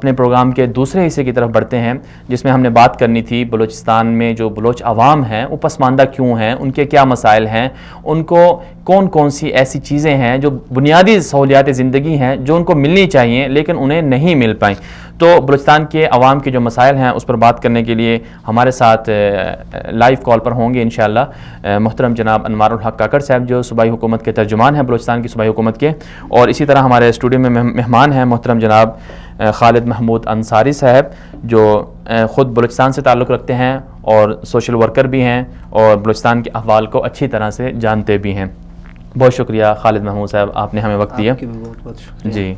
اپنے پروگرام کے دوسرے حصے کی طرف بڑھتے ہیں، جس میں ہم نے بات کرنی تھی بلوچستان میں جو بلوچ عوام ہیں وہ پسماندہ کیوں ہیں، ان کے کیا مسائل ہیں، ان کو کون کون سی ایسی چیزیں ہیں جو بنیادی سہولیات زندگی ہیں جو ان کو ملنی چاہیے لیکن انہیں نہیں مل پائیں۔ تو بلوچستان کے عوام کے جو مسائل ہیں اس پر بات کرنے کے لیے ہمارے ساتھ لائیو کال پر ہوں گے انشاءاللہ محترم جناب انوار الحق کاکڑ صاحب جو صوبائی حکومت کے ترجمان ہیں بلوچستان کی صوبائی حکومت کے، اور اسی طرح ہمارے اسٹوڈیو میں مہمان ہیں محترم جناب خالد محمود انصاری صاحب جو خود بلوچستان سے تعلق رکھتے ہیں اور سوشل ورکر بھی ہیں اور بلوچستان کے احوال کو اچھی طرح سے جانتے بھی ہیں۔ بہت شکریہ خالد محمود صاحب، آپ نے ہمیں وقت دیا۔ بہت شکریہ۔ جی،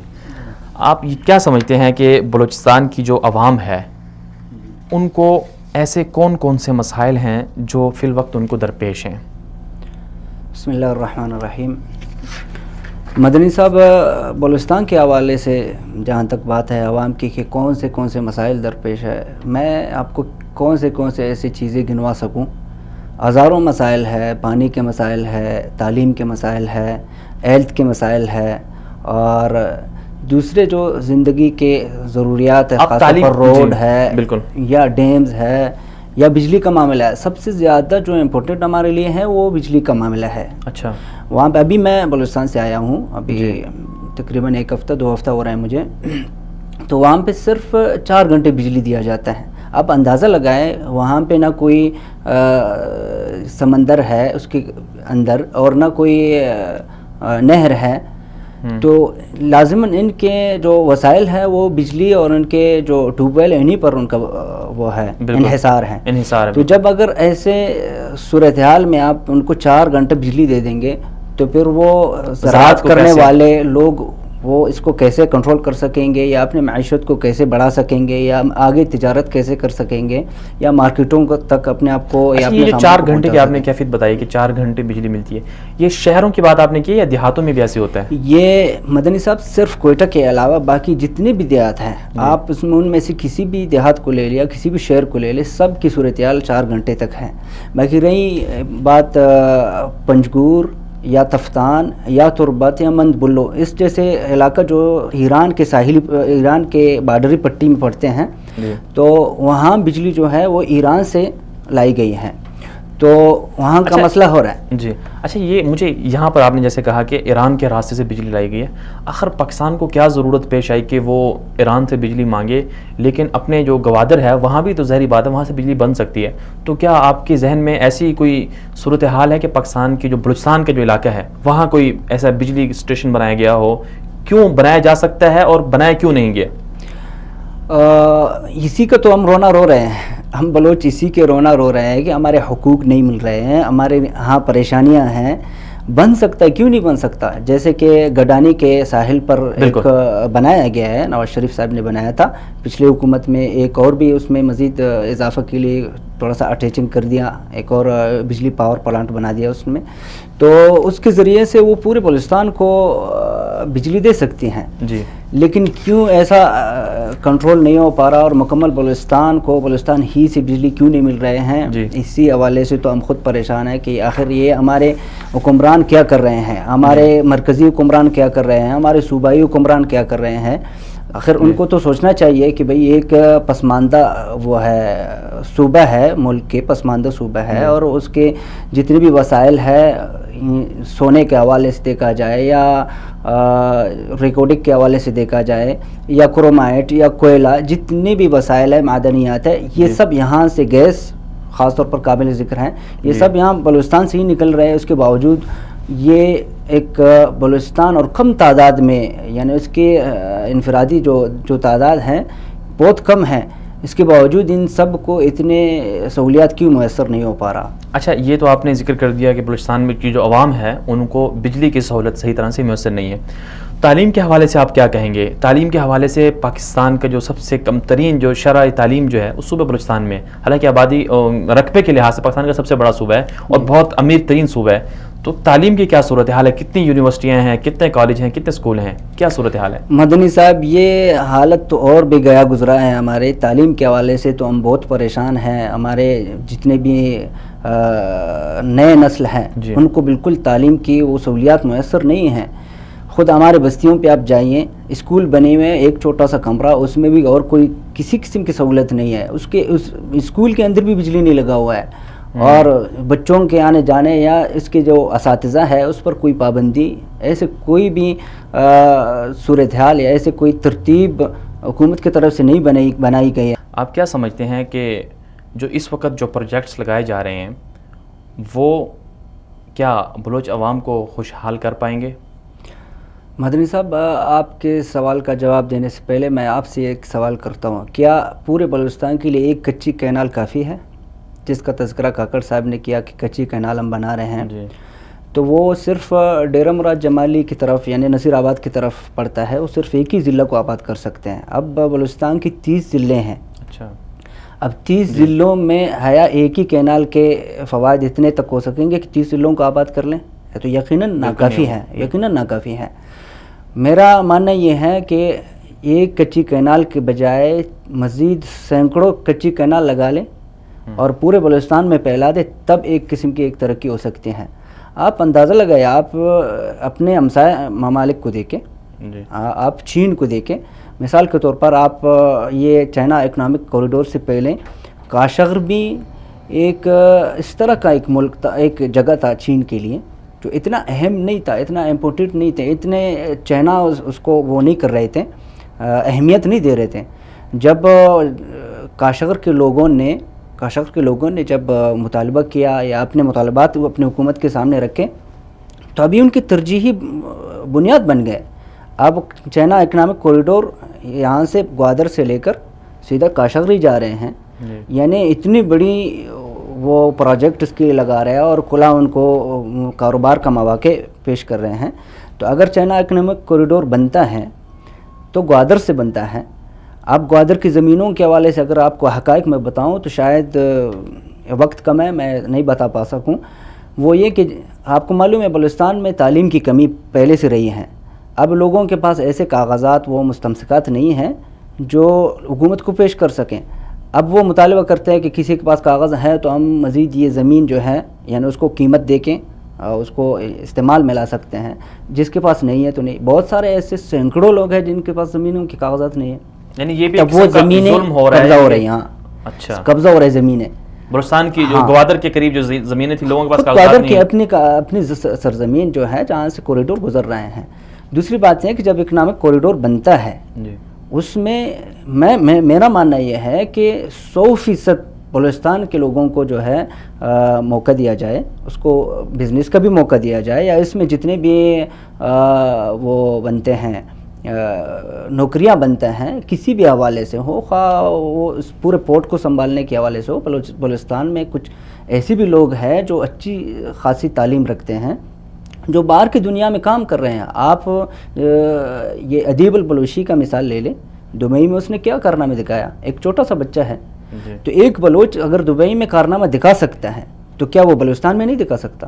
آپ کیا سمجھتے ہیں کہ بلوچستان کی جو عوام ہے ان کو ایسے کون کون سے مسائل ہیں جو فی الوقت ان کو درپیش ہیں؟ بسم اللہ الرحمن الرحیم۔ مدنی صاحب، بلوچستان کے حوالے سے جہاں تک بات ہے عوام کی کہ کون سے مسائل درپیش ہے، میں آپ کو کون سے ایسی چیزیں گنوا سکوں۔ ہزاروں مسائل ہے، پانی کے مسائل ہے، تعلیم کے مسائل ہے، ہیلتھ کے مسائل ہے، اور دوسرے جو زندگی کے ضروریات ہے، خاص طور پر روڈ ہے بالکل یا ڈیمز ہے یا بجلی کا معاملہ ہے۔ سب سے زیادہ جو امپورٹنٹ ہمارے لیے ہے وہ بجلی کا معاملہ ہے۔ اچھا، وہاں پہ ابھی میں بلوچستان سے آیا ہوں، ابھی تقریباً 1 ہفتہ 2 ہفتہ ہو رہا ہے مجھے، تو وہاں پہ صرف 4 گھنٹے بجلی دیا جاتا ہے۔ آپ اندازہ لگائیں، وہاں پہ نہ کوئی سمندر ہے اس کے اندر اور نہ کوئی نہر ہے، تو لازماً ان کے جو وسائل ہیں وہ بجلی اور ان کے جو ٹیوب ویل انہی پر ان کا وہ ہے انحصار ہے۔ تو جب اگر ایسے صورتحال میں آپ ان کو 4 گھنٹے بجلی دے دیں گے تو پھر وہ زراعت کرنے والے لوگ وہ اس کو کیسے کنٹرول کر سکیں گے، یا اپنے معیشت کو کیسے بڑھا سکیں گے، یا آگے تجارت کیسے کر سکیں گے، یا مارکیٹوں تک اپنے آپ کو یا یہ جو 4 گھنٹے کی آپ نے کیفیت بتائی کہ 4 گھنٹے بجلی ملتی ہے، یہ شہروں کی بات آپ نے کی یا دیہاتوں میں بھی ایسے ہوتا ہے؟ یہ مدنی صاحب صرف کوئٹہ کے علاوہ باقی جتنے بھی دیہات ہیں، آپ ان میں سے کسی بھی دیہات کو لے لیا، کسی بھی شہر کو لے لے، سب کی صورتحال 4 گھنٹے تک ہے۔ باقی رہی بات پنجگور یا تفتان یا تربت یا مند بلو، اس جیسے علاقہ جو ایران کے ساحلی ایران کے بارڈری پٹی میں پڑتے ہیں، تو وہاں بجلی جو ہے وہ ایران سے لائی گئی ہے، تو وہاں کا مسئلہ ہو رہا ہے۔ جی اچھا، یہ مجھے یہاں پر آپ نے جیسے کہا کہ ایران کے راستے سے بجلی لائی گئی ہے، آخر پاکستان کو کیا ضرورت پیش آئی کہ وہ ایران سے بجلی مانگے، لیکن اپنے جو گوادر ہے وہاں بھی تو ظاہری بات ہے وہاں سے بجلی بن سکتی ہے، تو کیا آپ کے ذہن میں ایسی کوئی صورتحال ہے کہ پاکستان کی جو بلوچستان کا جو علاقہ ہے وہاں کوئی ایسا بجلی اسٹیشن بنایا گیا ہو؟ کیوں بنایا جا سکتا ہے اور بنایا کیوں نہیں گیا؟ اسی کا تو ہم رونا رو رہے ہیں، ہم بلوچ اسی کے رونا رو رہے ہیں کہ ہمارے حقوق نہیں مل رہے ہیں، ہمارے ہاں پریشانیاں ہیں۔ بن سکتا ہے، کیوں نہیں بن سکتا؟ جیسے کہ گڈانی کے ساحل پر ایک بنایا گیا ہے، نواز شریف صاحب نے بنایا تھا پچھلے حکومت میں، ایک اور بھی اس میں مزید اضافہ کے لیے تھوڑا سا اٹیچنگ کر دیا، ایک اور بجلی پاور پلانٹ بنا دیا اس میں، تو اس کے ذریعے سے وہ پورے بلوچستان کو بجلی دے سکتی ہیں۔ جی، لیکن کیوں ایسا کنٹرول نہیں ہو پا رہا اور مکمل بلوچستان کو بلوچستان ہی سے بجلی کیوں نہیں مل رہے ہیں؟ اسی حوالے سے تو ہم خود پریشان ہیں کہ آخر یہ ہمارے حکمران کیا کر رہے ہیں، ہمارے مرکزی حکمران کیا کر رہے ہیں، ہمارے صوبائی حکمران کیا کر رہے ہیں۔ آخر ان کو تو سوچنا چاہیے کہ بھئی ایک پسماندہ وہ ہے صوبہ ہے، ملک کے پسماندہ صوبہ ہے، اور اس کے جتنے بھی وسائل ہے سونے کے حوالے سے دیکھا جائے یا ریکارڈنگ کے حوالے سے دیکھا جائے یا کرومائٹ یا کوئلہ، جتنے بھی وسائل ہے معدنیات ہے، یہ سب یہاں سے گیس خاص طور پر قابل ذکر ہیں، یہ سب یہاں بلوچستان سے ہی نکل رہے ہیں۔ اس کے باوجود یہ ایک بلوچستان اور کم تعداد میں، یعنی اس کے انفرادی جو تعداد ہیں بہت کم ہیں، اس کے باوجود ان سب کو اتنے سہولیات کیوں میسر نہیں ہو پا رہا؟ اچھا، یہ تو آپ نے ذکر کر دیا کہ بلوچستان میں کی جو عوام ہے ان کو بجلی کی سہولت صحیح طرح سے میسر نہیں ہے۔ تعلیم کے حوالے سے آپ کیا کہیں گے؟ تعلیم کے حوالے سے پاکستان کا جو سب سے کم ترین جو شرح تعلیم جو ہے اس صوبہ بلوچستان میں، حالانکہ آبادی رقبے کے لحاظ سے پاکستان کا سب سے بڑا صوبہ ہے اور بہت امیر ترین صوبہ ہے، تو تعلیم کی کیا صورتحال ہے؟ کتنی یونیورسٹیاں ہیں، کتنے کالج ہیں، کتنے اسکول ہیں، کیا صورتحال ہے؟ مدنی صاحب، یہ حالت تو اور بھی گیا گزرا ہے ہمارے تعلیم کے حوالے سے، تو ہم بہت پریشان ہیں۔ ہمارے جتنے بھی نئے نسل ہیں ان کو بالکل تعلیم کی وہ سہولیات میسر نہیں ہیں۔ خود ہمارے بستیوں پہ آپ جائیے، اسکول بنے ہوئے ہیں، ایک چھوٹا سا کمرہ، اس میں بھی اور کوئی کسی قسم کی سہولت نہیں ہے، اس اسکول کے اندر بھی بجلی نہیں لگا ہوا ہے، اور بچوں کے آنے جانے یا اس کے جو اساتذہ ہے اس پر کوئی پابندی، ایسے کوئی بھی صورتحال یا ایسے کوئی ترتیب حکومت کی طرف سے نہیں بنائی گئی ہے۔ آپ کیا سمجھتے ہیں کہ جو اس وقت جو پروجیکٹس لگائے جا رہے ہیں وہ کیا بلوچ عوام کو خوشحال کر پائیں گے؟ مدنی صاحب، آپ کے سوال کا جواب دینے سے پہلے میں آپ سے ایک سوال کرتا ہوں، کیا پورے بلوچستان کے لیے ایک کچی کینال کافی ہے؟ جس کا تذکرہ کاکڑ صاحب نے کیا کہ کچی کینال ہم بنا رہے ہیں، تو وہ صرف ڈیرہ مراد جمالی کی طرف یعنی نصیر آباد کی طرف پڑتا ہے، وہ صرف ایک ہی ضلع کو آباد کر سکتے ہیں۔ اب بلوچستان کی 30 ضلع ہیں، اچھا، اب 30 ضلعوں میں حیا ایک ہی کینال کے فوائد اتنے تک ہو سکیں گے کہ 30 ضلعوں کو آباد کر لیں؟ تو یقیناً ناکافی ہے، یقیناً ناکافی ہے۔ میرا ماننا یہ ہے کہ ایک کچی کینال کے بجائے مزید سینکڑوں کچی کینال لگا لیں اور پورے بلوچستان میں پھیلا دے، تب ایک قسم کی ایک ترقی ہو سکتی ہے۔ آپ اندازہ لگائیں، آپ اپنے ہمسائے ممالک کو دیکھیں، آپ چین کو دیکھیں، مثال کے طور پر آپ یہ چائنا اکنامک کوریڈور سے پہلے کاشغر بھی ایک اس طرح کا ایک ملک تھا، ایک جگہ تھا چین کے لیے جو اتنا اہم نہیں تھا، اتنا امپورٹنٹ نہیں تھے، اتنے چائنا اس کو وہ نہیں کر رہے تھے، اہمیت نہیں دے رہے تھے۔ جب کاشغر کے لوگوں نے جب مطالبہ کیا یا اپنے مطالبات اپنے حکومت کے سامنے رکھے تو ابھی ان کی ترجیحی بنیاد بن گئے۔ اب چائنا اکنامک کوریڈور یہاں سے گوادر سے لے کر سیدھا کاشغر ہی جا رہے ہیں، یعنی اتنی بڑی وہ پروجیکٹ اس کے لگا رہے ہیں اور کھلا ان کو کاروبار کا مواقع پیش کر رہے ہیں۔ تو اگر چائنا اکنامک کوریڈور بنتا ہے تو گوادر سے بنتا ہے۔ اب گوادر کی زمینوں کے حوالے سے اگر آپ کو حقائق میں بتاؤں تو شاید وقت کم ہے، میں نہیں بتا پا سکوں، وہ یہ کہ آپ کو معلوم ہے بلوچستان میں تعلیم کی کمی پہلے سے رہی ہے۔ اب لوگوں کے پاس ایسے کاغذات وہ مستمسکات نہیں ہیں جو حکومت کو پیش کر سکیں۔ اب وہ مطالبہ کرتے ہیں کہ کسی کے پاس کاغذ ہے تو ہم مزید یہ زمین جو ہے یعنی اس کو قیمت دے کے اس کو استعمال میں لا سکتے ہیں، جس کے پاس نہیں ہے تو نہیں۔ بہت سارے ایسے سینکڑوں لوگ ہیں جن کے پاس زمینوں کے کاغذات نہیں ہیں، یعنی یہ بھی تب وہ زمینیں قبضہ ہو رہی ہیں۔ ہاں، اچھا، قبضہ ہو رہی زمینیں بلوچستان کی جو گوادر کے قریب جو زمینیں تھیں لوگوں کے پاس کاغذات گوادر نہیں کی ہیں، اپنی سرزمین جو ہے جہاں سے کوریڈور گزر رہے ہیں۔ دوسری بات یہ ہے کہ جب اکنامک کوریڈور بنتا ہے اس میں میرا ماننا یہ ہے کہ 100% بلوچستان کے لوگوں کو جو ہے موقع دیا جائے، اس کو بزنس کا بھی موقع دیا جائے، یا اس میں جتنے بھی وہ بنتے ہیں نوکریاں بنتے ہیں کسی بھی حوالے سے ہو، خواہ وہ اس پورے پورٹ کو سنبھالنے کے حوالے سے ہو۔ بلوچستان میں کچھ ایسے بھی لوگ ہیں جو اچھی خاصی تعلیم رکھتے ہیں جو باہر کی دنیا میں کام کر رہے ہیں۔ آپ یہ ادیب البلوچی کا مثال لے لیں، دبئی میں اس نے کیا کارنامے دکھایا، ایک چھوٹا سا بچہ ہے، تو ایک بلوچ اگر دبئی میں کارنامہ دکھا سکتا ہے تو کیا وہ بلوچستان میں نہیں دکھا سکتا؟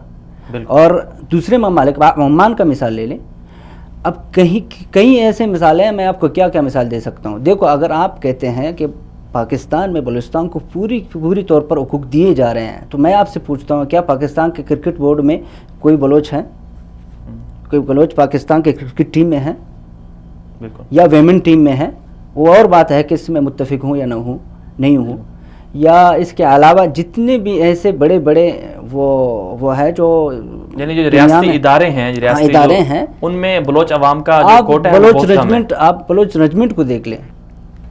اور دوسرے ممالک، عمان کا مثال لے لیں۔ اب کئی ایسے مثالیں ہیں، میں آپ کو کیا مثال دے سکتا ہوں۔ دیکھو، اگر آپ کہتے ہیں کہ پاکستان میں بلوچستان کو پوری طور پر حقوق دیے جا رہے ہیں، تو میں آپ سے پوچھتا ہوں کیا پاکستان کے کرکٹ بورڈ میں کوئی بلوچ ہے؟ کوئی بلوچ پاکستان کے کرکٹ ٹیم میں ہے یا ویمن ٹیم میں ہے؟ وہ اور بات ہے کہ اس میں متفق ہوں یا نہیں ہوں، یا اس کے علاوہ جتنے بھی ایسے بڑے وہ ہے جو یعنی جو ریاستی ادارے ہیں ان میں بلوچ عوام کا جو کوٹا ہے، آپ بلوچ رجمنٹ کو دیکھ لیں،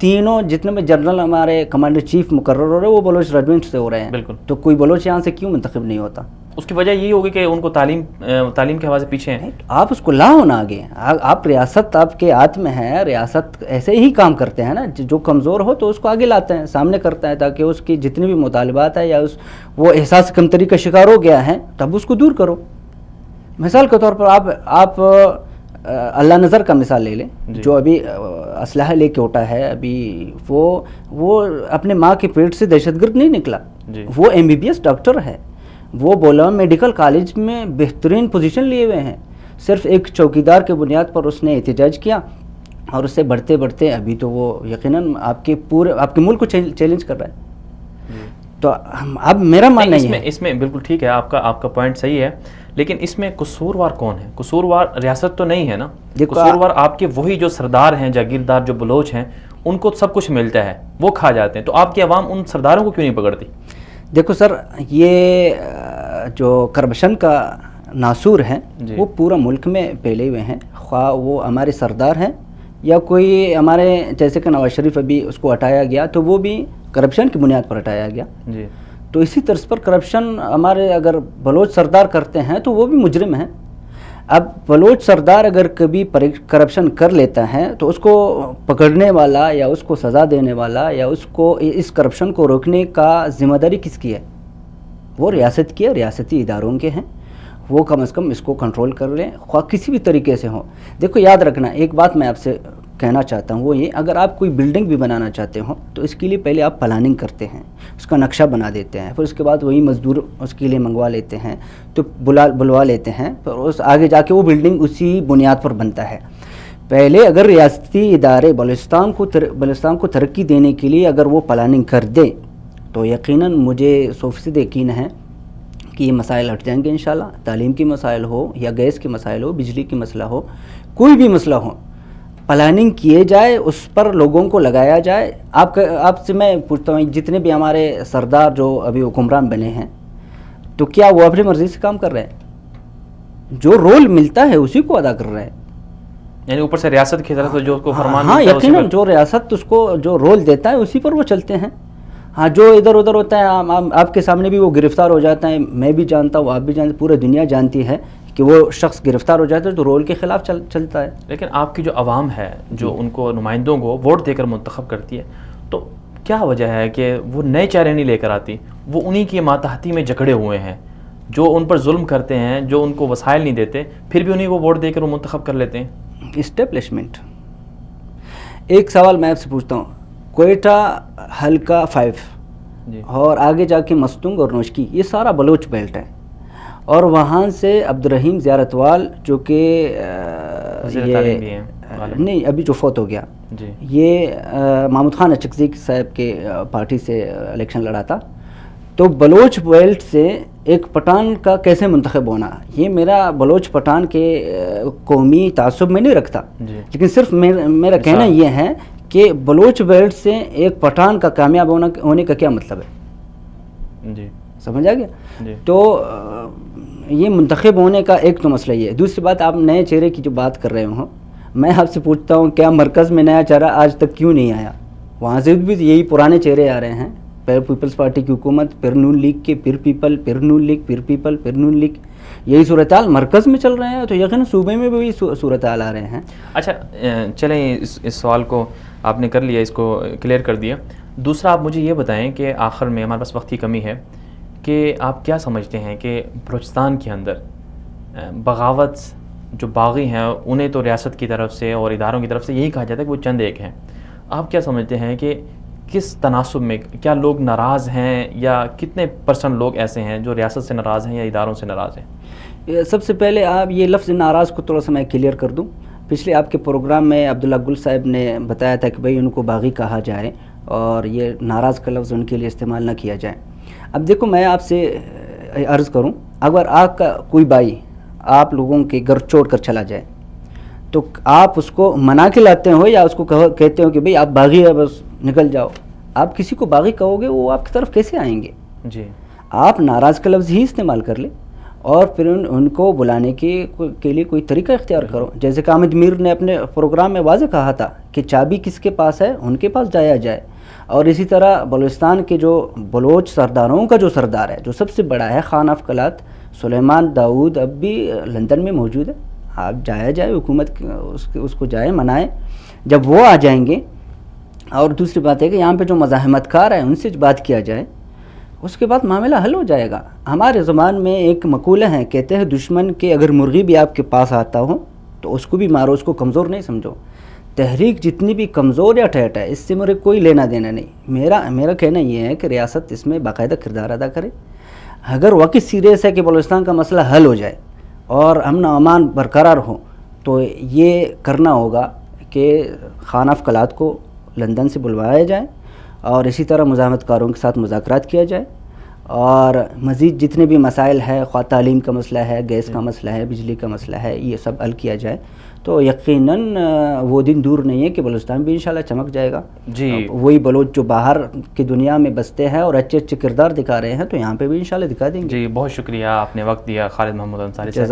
تینوں جتنے میں جنرل ہمارے کمانڈر چیف مقرر ہو رہے ہیں وہ بلوچ رجمنٹ سے ہو رہے ہیں، تو کوئی بلوچ یہاں سے کیوں منتخب نہیں ہوتا؟ اس کی وجہ یہی ہوگی کہ ان کو تعلیم کے حوالے سے پیچھے ہیں۔ آپ اس کو لاؤ نا آگے، آپ ریاست آپ کے ہاتھ میں ہے، ریاست ایسے ہی کام کرتے ہیں نا، جو کمزور ہو تو اس کو آگے لاتے ہیں، سامنے کرتا ہے، تاکہ اس کی جتنے بھی مطالبات ہیں یا وہ احساس کمتری کا شکار ہو گیا ہے تب اس کو دور کرو۔ مثال کے طور پر آپ اللہ نظر کا مثال لے لیں، جو ابھی اسلحہ لے کے اٹھا ہے، ابھی وہ اپنے ماں کے پیٹ سے دہشت گرد نہیں نکلا، وہ MBBS ڈاکٹر ہے، وہ بولوا میڈیکل کالج میں بہترین پوزیشن لیے ہوئے ہیں، صرف ایک چوکیدار کے بنیاد پر اس نے احتجاج کیا اور اس سے بڑھتے ابھی تو وہ یقیناً آپ کے ملک کو چیلنج کر رہا ہے۔ تو اب میرا ماننا ہے اس میں بالکل ٹھیک ہے، آپ کا پوائنٹ صحیح ہے، لیکن اس میں قصوروار کون ہے؟ قصوروار ریاست تو نہیں ہے نا، قصوروار آپ کے وہی جو سردار ہیں، جاگیردار جو بلوچ ہیں، ان کو سب کچھ ملتا ہے، وہ کھا جاتے ہیں، تو آپ کی عوام ان سرداروں کو کیوں نہیں پکڑتی؟ دیکھو سر، یہ جو کرپشن کا ناسور ہیں وہ پورا ملک میں پھیلے ہوئے ہیں، خواہ وہ ہمارے سردار ہیں یا کوئی ہمارے جیسے کہ نواز شریف ابھی اس کو ہٹایا گیا تو وہ بھی کرپشن کی بنیاد پر ہٹایا گیا جی. تو اسی طرز پر کرپشن ہمارے اگر بلوچ سردار کرتے ہیں تو وہ بھی مجرم ہیں. اب بلوچ سردار اگر کبھی کرپشن کر لیتا ہے تو اس کو پکڑنے والا یا اس کو سزا دینے والا یا اس کو اس کرپشن کو روکنے کا ذمہ داری کس کی ہے؟ وہ ریاست کی ہے، ریاستی اداروں کے ہیں. وہ کم از کم اس کو کنٹرول کر لیں، خواہ کسی بھی طریقے سے ہوں. دیکھو یاد رکھنا ایک بات میں آپ سے کہنا چاہتا ہوں، وہ یہ اگر آپ کوئی بلڈنگ بھی بنانا چاہتے ہوں تو اس کے لیے پہلے آپ پلاننگ کرتے ہیں، اس کا نقشہ بنا دیتے ہیں، پھر اس کے بعد وہی مزدور اس کے لیے منگوا لیتے ہیں، تو بلوا لیتے ہیں، پھر اس آگے جا کے وہ بلڈنگ اسی بنیاد پر بنتا ہے. پہلے اگر ریاستی ادارے بلوچستان کو ترقی دینے کے لیے اگر وہ پلاننگ کر دیں تو یقیناً مجھے 100% یقین ہے کہ یہ مسائل ہٹ جائیں گے انشاءاللہ. تعلیم کی مسائل ہو یا گیس کی مسائل ہو، بجلی کی مسئلہ ہو، کوئی بھی مسئلہ ہو، پلاننگ کیے جائے، اس پر لوگوں کو لگایا جائے. آپ سے میں پوچھتا ہوں، جتنے بھی ہمارے سردار جو ابھی حکمران بنے ہیں تو کیا وہ اپنی مرضی سے کام کر رہے ہیں؟ جو رول ملتا ہے اسی کو ادا کر رہے ہیں، یعنی اوپر سے ریاست کی طرف سے جو کو فرمان ہاں یقیناً جو ریاست اس کو جو رول دیتا ہے اسی پر وہ چلتے ہیں. ہاں جو ادھر ادھر ہوتا ہے آپ کے سامنے بھی وہ گرفتار ہو جاتا ہے، میں بھی جانتا ہوں، آپ بھی جانتے، پورے دنیا جانتی ہے کہ وہ شخص گرفتار ہو جاتا ہے تو رول کے خلاف چلتا ہے. لیکن آپ کی جو عوام ہے جو ان کو نمائندوں کو ووٹ دے کر منتخب کرتی ہے، تو کیا وجہ ہے کہ وہ نئے چہرے نہیں لے کر آتی؟ وہ انہی کی ماتحتی میں جکڑے ہوئے ہیں جو ان پر ظلم کرتے ہیں، جو ان کو وسائل نہیں دیتے، پھر بھی انہیں وہ ووٹ دے کر وہ منتخب کر لیتے ہیں. اسٹیبلشمنٹ. ایک سوال میں آپ سے پوچھتا ہوں، کوئٹہ حلقہ 5 اور آگے جا کے مستونگ اور نوشکی یہ سارا بلوچ بیلٹ ہے، اور وہاں سے عبدالرحیم زیارتوال جو کہ نہیں ابھی جو فوت ہو گیا، یہ محمود خان اچکزئی صاحب کے پارٹی سے الیکشن لڑا تھا. تو بلوچ بیلٹ سے ایک پٹھان کا کیسے منتخب ہونا؟ یہ میرا بلوچ پٹھان کے قومی تعصب میں نہیں رکھتا، لیکن صرف میرا کہنا یہ ہے کہ بلوچ بیلٹ سے ایک پٹھان کا کامیاب ہونے کا کیا مطلب ہے؟ جی سمجھ آ گیا؟ تو یہ منتخب ہونے کا ایک تو مسئلہ یہ ہے. دوسری بات، آپ نئے چہرے کی جو بات کر رہے ہوں، میں آپ سے پوچھتا ہوں کیا مرکز میں نیا چہرہ آج تک کیوں نہیں آیا؟ وہاں سے بھی یہی پرانے چہرے آ رہے ہیں. پھر پیپلز پارٹی کی حکومت، پھر نون لیگ کے، پھر پیپل، پھر نون لیگ، پھر پیپل، پھر نون لیگ، یہی صورتحال مرکز میں چل رہے ہیں، تو یقیناً صوبے میں بھی صورتحال آ رہے ہیں. اچھا چلیں اس سوال کو آپ نے کر لیا، اس کو کلیئر کر دیا. دوسرا آپ مجھے یہ بتائیں کہ آخر میں ہمارے پاس وقت کی کمی ہے کہ آپ کیا سمجھتے ہیں کہ بلوچستان کے اندر بغاوت جو باغی ہیں انہیں تو ریاست کی طرف سے اور اداروں کی طرف سے یہی کہا جاتا ہے کہ وہ چند ایک ہیں. آپ کیا سمجھتے ہیں کہ کس تناسب میں کیا لوگ ناراض ہیں، یا کتنے % لوگ ایسے ہیں جو ریاست سے ناراض ہیں یا اداروں سے ناراض ہیں؟ سب سے پہلے آپ یہ لفظ ناراض کو تھوڑا سا میں کلیئر کر دوں. پچھلے آپ کے پروگرام میں عبداللہ گل صاحب نے بتایا تھا کہ بھئی ان کو باغی کہا جائے اور یہ ناراض کا لفظ ان کے لیے استعمال نہ کیا جائے. اب دیکھو میں آپ سے عرض کروں، اگر آپ کا کوئی بھائی آپ لوگوں کے گھر چھوڑ کر چلا جائے تو آپ اس کو منا کے لاتے ہو یا اس کو کہتے ہو کہ بھئی آپ باغی ہے بس نکل جاؤ؟ آپ کسی کو باغی کہو گے وہ آپ کی طرف کیسے آئیں گے؟ جی آپ ناراض کا لفظ ہی استعمال کر لیں اور پھر ان کو بلانے کے لیے کوئی طریقہ اختیار کرو. جیسے کہ حامد میر نے اپنے پروگرام میں واضح کہا تھا کہ چابی کس کے پاس ہے ان کے پاس جایا جائے. اور اسی طرح بلوچستان کے جو بلوچ سرداروں کا جو سردار ہے جو سب سے بڑا ہے، خان آف کلات سلیمان داؤد، اب بھی لندن میں موجود ہے. آپ جایا جائے، حکومت اس کو جائے منائے. جب وہ آ جائیں گے، اور دوسری بات ہے کہ یہاں پہ جو مزاحمت کار ہیں ان سے بات کیا جائے، اس کے بعد معاملہ حل ہو جائے گا. ہمارے زبان میں ایک مقولہ ہے، کہتے ہیں دشمن کے اگر مرغی بھی آپ کے پاس آتا ہو تو اس کو بھی مارو، اس کو کمزور نہیں سمجھو. تحریک جتنی بھی کمزور یا ٹھیٹ ہے اس سے میرے کوئی لینا دینا نہیں. میرا کہنا یہ ہے کہ ریاست اس میں باقاعدہ کردار ادا کرے. اگر واقعی سیریس ہے کہ بلوچستان کا مسئلہ حل ہو جائے اور امن و امان برقرار ہو تو یہ کرنا ہوگا کہ خان آف کلات کو لندن سے بلوایا جائے اور اسی طرح مزاحمت کاروں کے ساتھ مذاکرات کیا جائے اور مزید جتنے بھی مسائل ہے، خواہ تعلیم کا مسئلہ ہے، گیس کا مسئلہ ہے، بجلی کا مسئلہ ہے، یہ سب حل کیا جائے تو یقیناً وہ دن دور نہیں ہے کہ بلوچستان بھی انشاءاللہ چمک جائے گا. جی وہی بلوچ جو باہر کی دنیا میں بستے ہیں اور اچھے اچھے کردار دکھا رہے ہیں تو یہاں پہ بھی انشاءاللہ دکھا دیں گے. جی بہت شکریہ، آپ نے وقت دیا خالد محمود انصاری صاحب.